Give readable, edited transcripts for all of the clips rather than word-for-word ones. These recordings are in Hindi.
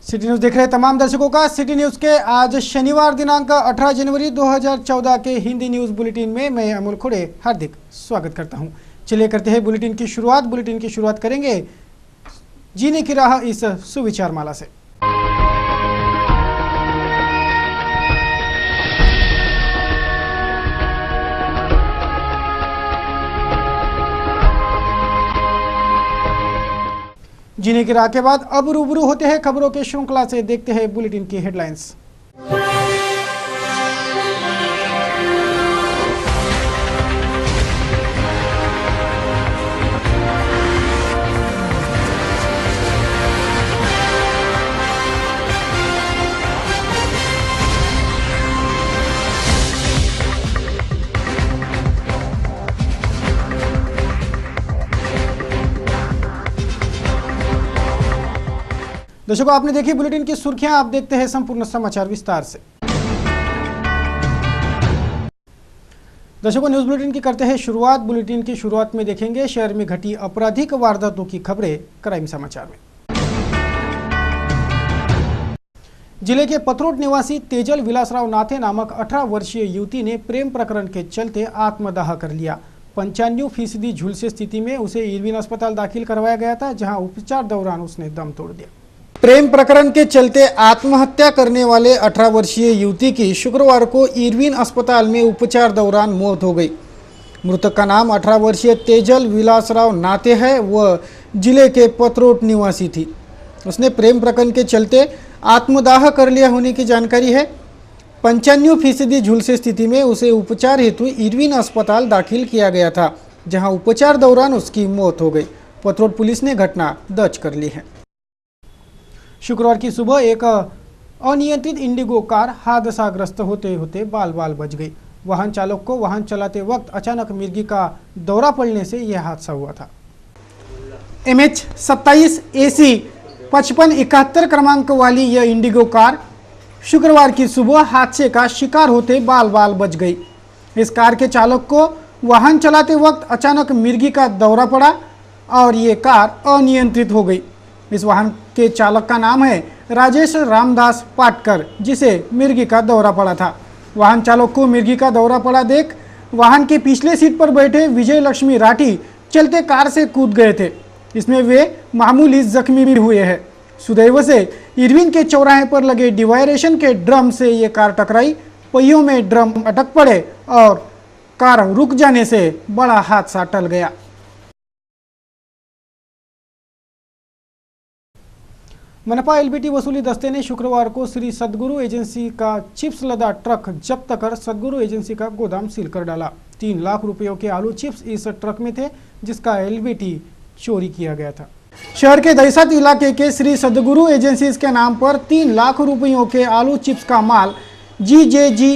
सिटी न्यूज़ देख रहे तमाम दर्शकों का सिटी न्यूज़ के आज शनिवार दिनांक 18 जनवरी 2014 के हिंदी न्यूज़ बुलेटिन में मैं अमोल खुड़े हार्दिक स्वागत करता हूं। चलिए करते हैं बुलेटिन की शुरुआत। बुलेटिन की शुरुआत करेंगे जीने की राह इस सुविचार माला से। जीने की राह के बाद अब रूबरू होते हैं खबरों के श्रृंखला से। देखते हैं बुलेटिन की हेडलाइंस। दर्शकों, आपने देखी बुलेटिन की सुर्खियां, आप देखते हैं संपूर्ण समाचार विस्तार से। दर्शकों, न्यूज बुलेटिन की करते हैं शुरुआत। बुलेटिन की शुरुआत में देखेंगे शहर में घटी आपराधिक वारदातों की खबरें क्राइम समाचार में। जिले के पथरोट निवासी तेजल विलासराव नाथे नामक 18 वर्षीय युवती ने प्रेम प्रकरण के चलते आत्मदाह कर लिया। 95% झुलसे स्थिति में उसे इरविन अस्पताल दाखिल करवाया गया था, जहां उपचार दौरान उसने दम तोड़ दिया। प्रेम प्रकरण के चलते आत्महत्या करने वाले 18 वर्षीय युवती की शुक्रवार को इरविन अस्पताल में उपचार दौरान मौत हो गई। मृतक का नाम 18 वर्षीय तेजल विलासराव नाते है। वह जिले के पथरोट निवासी थी। उसने प्रेम प्रकरण के चलते आत्मदाह कर लिया होने की जानकारी है। 95% झुलसे स्थिति में उसे उपचार हेतु इरविन अस्पताल दाखिल किया गया था, जहां उपचार दौरान उसकी मौत हो गई। पथरोट पुलिस ने घटना दर्ज कर ली है। शुक्रवार की सुबह एक अनियंत्रित इंडिगो कार हादसाग्रस्त होते होते बाल बाल बच गई। वाहन चालक को वाहन चलाते वक्त अचानक मिर्गी का दौरा पड़ने से यह हादसा हुआ था। MH27 AC 5571 क्रमांक वाली यह इंडिगो कार शुक्रवार की सुबह हादसे का शिकार होते बाल बाल बच गई। इस कार के चालक को वाहन चलाते वक्त अचानक मिर्गी का दौरा पड़ा और ये कार अनियंत्रित हो गई। इस वाहन के चालक का नाम है राजेश रामदास पाटकर, जिसे मिर्गी का दौरा पड़ा था। वाहन चालक को मिर्गी का दौरा पड़ा देख वाहन के पिछले सीट पर बैठे विजय लक्ष्मी राठी चलते कार से कूद गए थे। इसमें वे मामूली जख्मी भी हुए हैं। सुदैव से इरविन के चौराहे पर लगे डिवाइडेशन के ड्रम से ये कार टकराई। पहियों में ड्रम अटक पड़े और कार रुक जाने से बड़ा हादसा टल गया। मनपा LBT वसूली दस्ते ने शुक्रवार को श्री सद्गुरु एजेंसी का चिप्स लदा ट्रक जब्त कर सद्गुरु एजेंसी का गोदाम सील कर डाला। 3 लाख रुपयों के आलू चिप्स इस ट्रक में थे, जिसका LBT चोरी किया गया था। शहर के दहिसत इलाके के श्री सद्गुरु एजेंसीज के नाम पर 3 लाख रुपयों के आलू चिप्स का माल GJG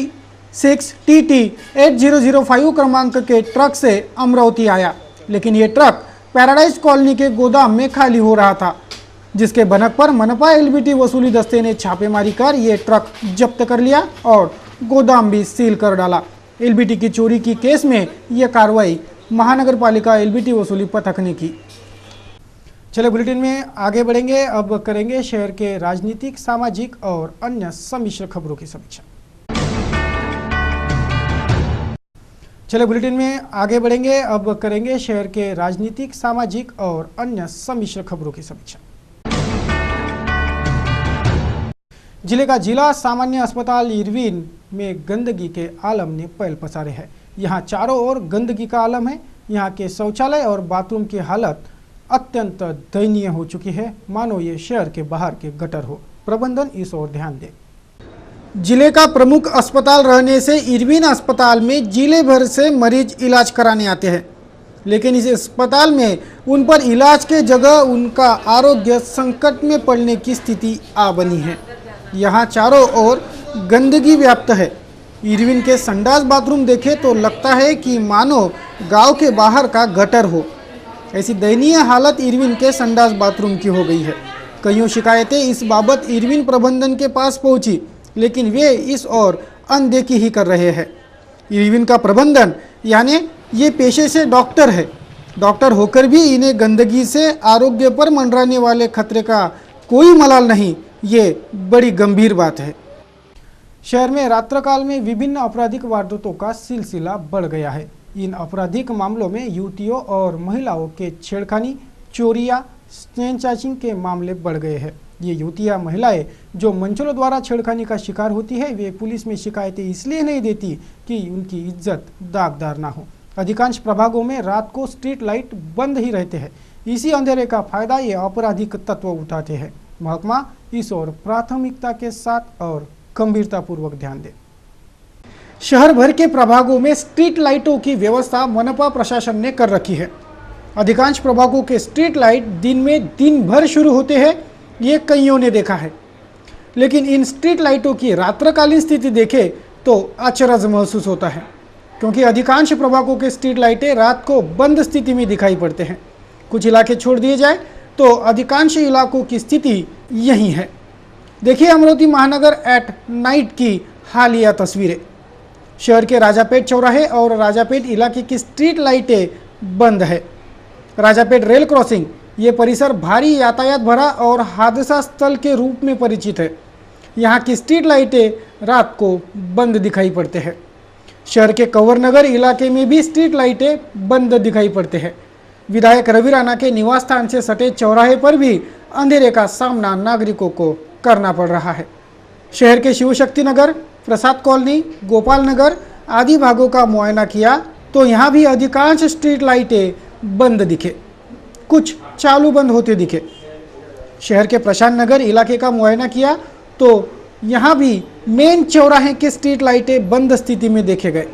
6TT 8005 क्रमांक के ट्रक से अमरावती आया, लेकिन ये ट्रक पैराडाइज कॉलोनी के गोदाम में खाली हो रहा था, जिसके भनक पर मनपा LBT वसूली दस्ते ने छापेमारी कर ये ट्रक जब्त कर लिया और गोदाम भी सील कर डाला। LBT की चोरी की केस में यह कार्रवाई महानगर पालिका LBT वसूली पथक ने की। चले बुलेटिन में आगे बढ़ेंगे। अब करेंगे शहर के राजनीतिक, सामाजिक और अन्य सम्मिश्र खबरों की समीक्षा। चले बुलेटिन में आगे बढ़ेंगे। अब करेंगे शहर के राजनीतिक, सामाजिक और अन्य सम्मिश्र खबरों की समीक्षा। जिले का जिला सामान्य अस्पताल इरविन में गंदगी के आलम ने पैल पसारे हैं। यहाँ चारों ओर गंदगी का आलम है। यहाँ के शौचालय और बाथरूम की हालत अत्यंत दयनीय हो चुकी है, मानो ये शहर के बाहर के गटर हो। प्रबंधन इस ओर ध्यान दे। जिले का प्रमुख अस्पताल रहने से इरविन अस्पताल में जिले भर से मरीज इलाज कराने आते हैं, लेकिन इस अस्पताल में उन पर इलाज के जगह उनका आरोग्य संकट में पड़ने की स्थिति आ बनी है। यहाँ चारों ओर गंदगी व्याप्त है। इरविन के संडास बाथरूम देखे तो लगता है कि मानो गांव के बाहर का गटर हो। ऐसी दयनीय हालत इरविन के संडास बाथरूम की हो गई है। कईयों शिकायतें इस बाबत इरविन प्रबंधन के पास पहुंची, लेकिन वे इस ओर अनदेखी ही कर रहे हैं। इरविन का प्रबंधन यानी ये पेशे से डॉक्टर है, डॉक्टर होकर भी इन्हें गंदगी से आरोग्य पर मंडराने वाले खतरे का कोई मलाल नहीं। ये बड़ी गंभीर बात है। शहर में रात्रकाल में विभिन्न आपराधिक वारदातों का सिलसिला बढ़ गया है। इन आपराधिक मामलों में युवतियों और महिलाओं के छेड़खानी, चोरियां, स्नैचिंग के मामले बढ़ गए हैं। ये युवतियां, महिलाएं जो मंचलों द्वारा छेड़खानी का शिकार होती है, वे पुलिस में शिकायतें इसलिए नहीं देती कि उनकी इज्जत दागदार ना हो। अधिकांश प्रभागों में रात को स्ट्रीट लाइट बंद ही रहते हैं। इसी अंधेरे का फायदा ये आपराधिक तत्व उठाते हैं। महकमा इस ओर प्राथमिकता के साथ और गंभीरता पूर्वक ध्यान दे। शहर भर के प्रभागों में स्ट्रीट लाइटों की व्यवस्था मनपा प्रशासन ने कर रखी है। अधिकांश प्रभागों के स्ट्रीट लाइट दिन भर शुरू होते हैं, ये कईयों ने देखा है। लेकिन इन स्ट्रीट लाइटों की रात्रकालीन स्थिति देखे तो अचरज महसूस होता है, क्योंकि अधिकांश प्रभागों के स्ट्रीट लाइटें रात को बंद स्थिति में दिखाई पड़ते हैं। कुछ इलाके छोड़ दिए जाए तो अधिकांश इलाकों की स्थिति यही है। देखिए अमरावती महानगर एट नाइट की हालिया तस्वीरें। शहर के राजापेट चौराहे और राजापेट इलाके की स्ट्रीट लाइटें बंद है। राजापेट रेल क्रॉसिंग, ये परिसर भारी यातायात भरा और हादसा स्थल के रूप में परिचित है। यहाँ की स्ट्रीट लाइटें रात को बंद दिखाई पड़ते हैं। शहर के कंवर नगर इलाके में भी स्ट्रीट लाइटें बंद दिखाई पड़ते हैं। विधायक रवि राणा के निवास स्थान से सटे चौराहे पर भी अंधेरे का सामना नागरिकों को करना पड़ रहा है। शहर के शिवशक्ति नगर, प्रसाद कॉलोनी, गोपाल नगर आदि भागों का मुआयना किया तो यहाँ भी अधिकांश स्ट्रीट लाइटें बंद दिखे, कुछ चालू बंद होते दिखे। शहर के प्रशांत नगर इलाके का मुआयना किया तो यहाँ भी मेन चौराहे के स्ट्रीट लाइटें बंद स्थिति में देखे गए।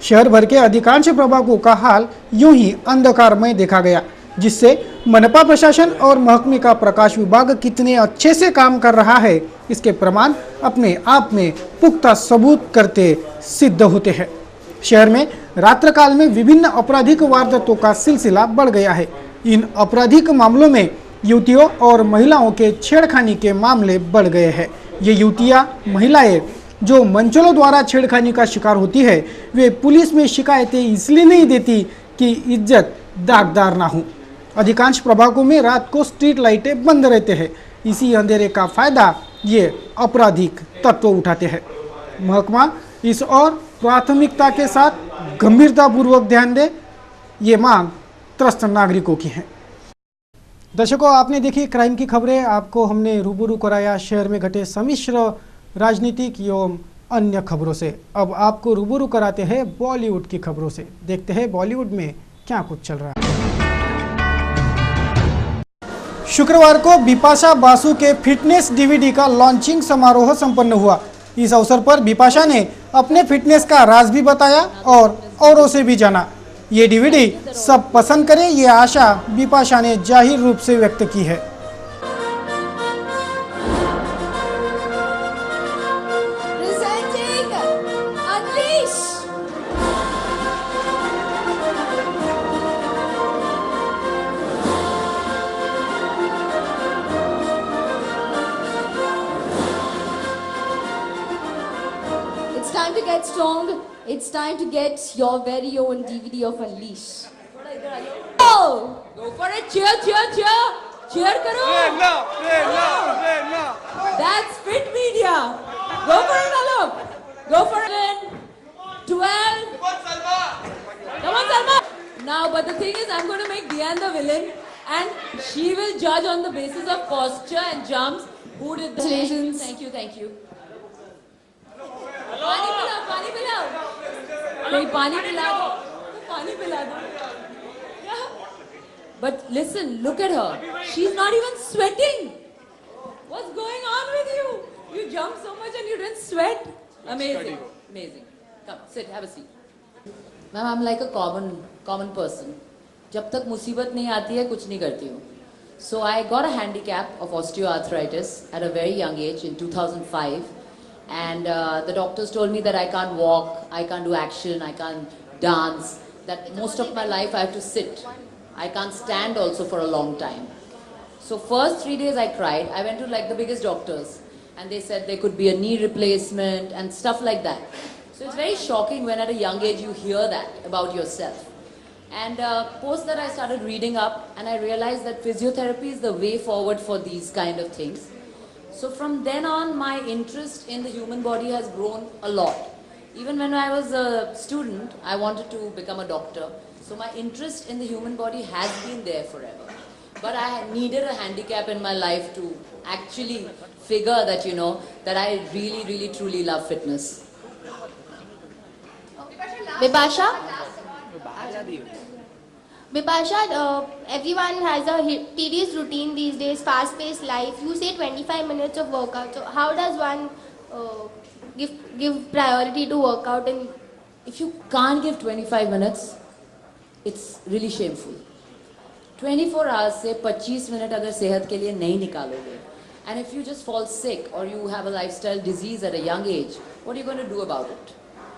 शहर भर के अधिकांश प्रभागों का हाल यूं ही अंधकारमय देखा गया, जिससे मनपा प्रशासन और महकमे का प्रकाश विभाग कितने अच्छे से काम कर रहा है, इसके प्रमाण अपने आप में पुख्ता सबूत करते सिद्ध होते हैं। शहर में रात्रकाल में विभिन्न आपराधिक वारदातों का सिलसिला बढ़ गया है। इन आपराधिक मामलों में युवतियों और महिलाओं के छेड़खानी के मामले बढ़ गए हैं। ये युवतियां, महिलाएं जो मंचलों द्वारा छेड़खानी का शिकार होती है, वे पुलिस में शिकायतें इसलिए नहीं देती कि इज्जत दागदार ना हो। अधिकांश प्रभागों में रात को स्ट्रीट लाइटें बंद रहते हैं। इसी अंधेरे का फायदा ये आपराधिक तत्व उठाते हैं। महकमा इस और प्राथमिकता के साथ गंभीरता पूर्वक ध्यान दे, ये मांग त्रस्त नागरिकों की है। दर्शकों, आपने देखी क्राइम की खबरें। आपको हमने रूबरू कराया शहर में घटे सम्मिश्र राजनीतिक एवं अन्य खबरों से। अब आपको रूबरू कराते हैं बॉलीवुड की खबरों से। देखते हैं बॉलीवुड में क्या कुछ चल रहा है। शुक्रवार को बिपाशा बासु के फिटनेस डीवीडी का लॉन्चिंग समारोह संपन्न हुआ। इस अवसर पर बिपाशा ने अपने फिटनेस का राज भी बताया और औरों से भी जाना। ये डीवीडी सब पसंद करें, ये आशा बिपाशा ने जाहिर रूप से व्यक्त की है। It's time to get strong. It's time to get your very own DVD of Unleash. Oh! Go for it! Cheer, cheer, cheer! Cheer karo! That's Fit Media. Go for it, Alok. Go for it. 12. Come on, Salma. Now, but the thing is, I'm going to make Diane the villain, and she will judge on the basis of posture and jumps. Who did the Congratulations. Thank you, thank you. पानी पिलाओ, पानी पिलाओ, कोई पानी पिला दो, पानी पिला दो। But listen, look at her. She's not even sweating. What's going on with you? You jump so much and you didn't sweat. Amazing, amazing. Come, sit, have a seat. Ma'am, I'm like a common person. जब तक मुसीबत नहीं आती है, कुछ नहीं करती हूँ. So I got a handicap of osteoarthritis at a very young age in 2005. And the doctors told me that I can't walk, I can't do action, I can't dance, that most of my life I have to sit. I can't stand also for a long time. So first 3 days I cried. I went to like the biggest doctors and they said there could be a knee replacement and stuff like that. So it's very shocking when at a young age you hear that about yourself. And post that I started reading up and I realized that physiotherapy is the way forward for these kind of things. So from then on, my interest in the human body has grown a lot. Even when I was a student, I wanted to become a doctor. So my interest in the human body has been there forever. But I needed a handicap in my life to actually figure that, that I really, really, truly love fitness. Bipasha? Bipasha, everyone has a tedious routine these days, fast-paced life. You say 25 minutes of workout. So how does one give priority to workout? And If you can't give 25 minutes, it's really shameful. 24 hours से 25 मिनट अगर सेहत के लिए नहीं निकालोगे, and if you just fall sick or you have a lifestyle disease at a young age, what are you going to do about it?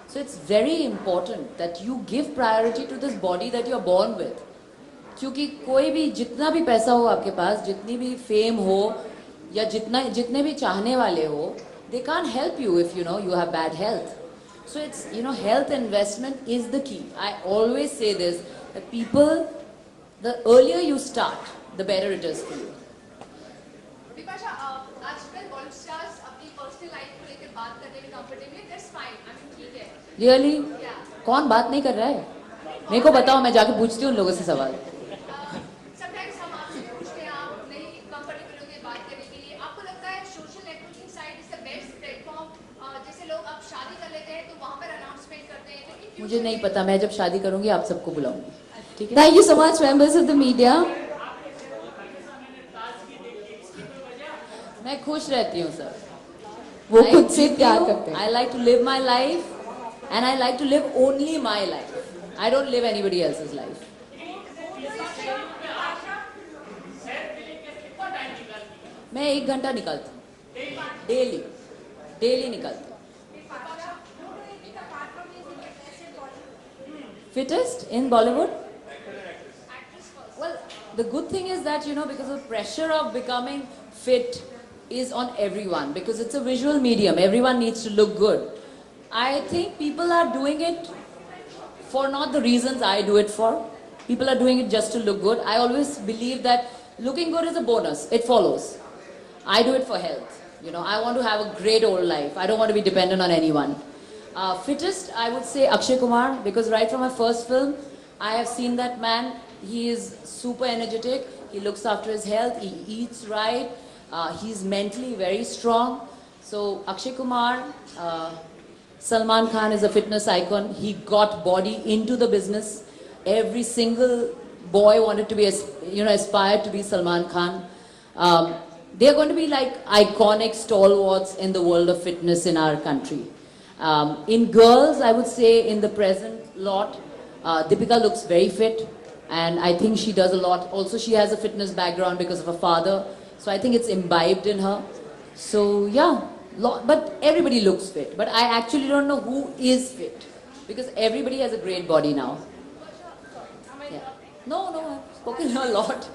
So it's very important that you give priority to this body that you are born with. क्योंकि कोई भी जितना भी पैसा हो आपके पास, जितनी भी फेम हो या जितने भी चाहने वाले हो, they can't help you if you have bad health. So it's health investment is the key. I always say this, that people, the earlier you start, the better it is for you. Vipasha, आजकल बॉलीवुड स्टार्स अपनी पर्सनल लाइफ को लेकर बात करने में कंफर्टेबल है, दैट्स फाइन, आई मीन ठीक है. Really? Yeah. कौन बात नहीं कर रहा है? मेरे को बताओ, मैं जाके पूछती हूँ उन लोगों से सवाल. समटाइम्स हम आपसे पूछते हैं, आप नहीं कंफर्टेबल होते बात करने के लिए. आपको लगता है social networking site is the best platform? जैसे लोग अब शादी कर लेते हैं तो वहां पर अनाउंसमेंट करते हैं, लेकिन मुझे नहीं पता, मैं जब शादी करूंगी आप सबको बुलाऊंगी. ठीक है? Thank you so much, members of the media. मैं खुश रहती हूँ सर. वो खुद से प्यार करते हैं. I like to live my life and I like to live only my life. I don't live anybody else's life. मैं 1 घंटा निकालती हूँ डेली निकालती हूँ. Fittest in Bollywood? Well, the good thing is that, because the pressure of becoming fit is on everyone, because it's a visual medium. Everyone needs to look good. I think people are doing it for not the reasons I do it for. People are doing it just to look good. I always believe that looking good is a bonus. It follows. I do it for health. I want to have a great old life. I don't want to be dependent on anyone. Fittest, I would say Akshay Kumar, because right from my first film, I have seen that man. He is super energetic. He looks after his health. He eats right. He's mentally very strong. So Akshay Kumar, Salman Khan is a fitness icon. He got body into the business. Every single boy wanted to be, aspired to be Salman Khan. They are going to be like iconic stalwarts in the world of fitness in our country. In girls, I would say in the present lot, Deepika looks very fit. And I think she does a lot. Also, she has a fitness background because of her father. So I think it's imbibed in her. So yeah, but everybody looks fit. But I actually don't know who is fit. Because everybody has a great body now. Yeah. No, I've spoken a lot.